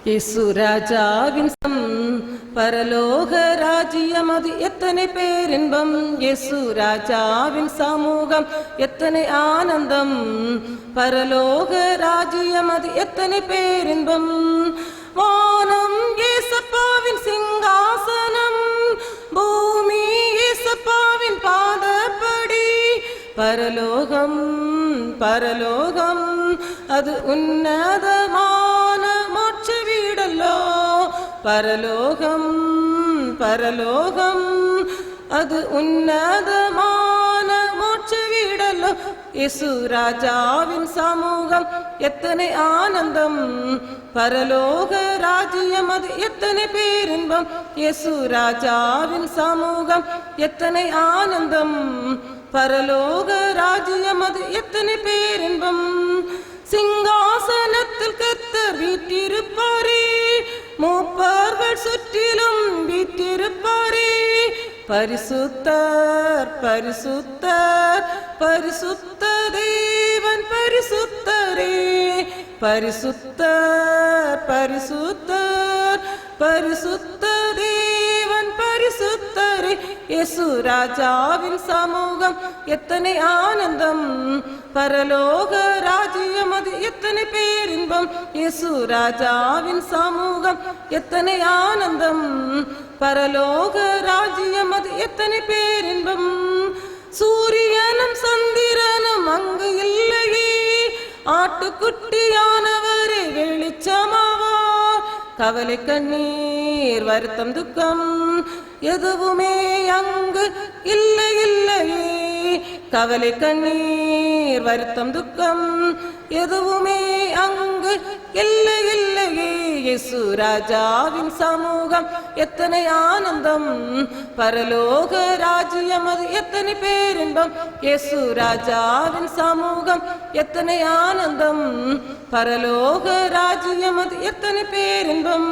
இயேசு ராஜாவின் பரலோக ராஜ்யம் அது எத்தனை பேரின்பம். இயேசு ராஜாவின் சமூகம் எத்தனை ஆனந்தம். பரலோக ராஜ்யம் அது எத்தனை பேரின்பம். வானம் இயேசப்பாவின் சிங்காசனம், பூமி இயேசப்பாவின் பாதப்படி. பரலோகம் பரலோகம் அது உன்னதமான மோட்ச வீடல்லோ. பரலோகம் பரலோகம் அது உன்னதமான மோட்ச வீடல்லோ. இயேசு ராஜாவின் சமூகம் எத்தனை ஆனந்தம். பரலோக ராஜ்யம் அது எத்தனை பேரின்பம். இயேசு ராஜாவின் சமூகம் எத்தனை ஆனந்தம். பரலோக ராஜ்யம் அது எத்தனை பேரின்பம். சிங்காசனத்தில் கர்த்தர் வீற்றிருப்பாரே, மூப்பர்கள் சுற்றிலும் வீற்றிருப்பாரே. பரிசுத்தர் பரிசுத்தர் பரிசுத்த தேவன் பரிசுத்தரே. பரிசுத்தர் பரிசுத்தர் பரிசுத்த தேவன் பரிசுத்தரே. இயேசு ராஜாவின் சமூகம் எத்தனை ஆனந்தம். பரலோக ராஜ்யம் அது எத்தனை பேரின்பம். இயேசு ராஜாவின் சமூகம் எத்தனை ஆனந்தம். பரலோக ராஜ்யம் அது எத்தனை பேரின்பம். சூரியனும் சந்திரனும் அங்கு இல்லையே, ஆட்டுக்குட்டியானவரே வெளிச்சமாவா. கவலை கண்ணீர் வருத்தம் துக்கம் எதுவுமே அங்கு இல்லை இல்லையே. கவலை கண்ணீர் வருத்தம் துக்கம் எதுவுமே அங்கு இல்லை இல்லையே. இயேசு ராஜாவின் சமூகம் எத்தனை ஆனந்தம். பரலோக ராஜ்யம் அது எத்தனை பேரின்பம். இயேசு ராஜாவின் சமூகம் எத்தனை ஆனந்தம். பரலோக ராஜ்யம் அது எத்தனை பேரின்பம்.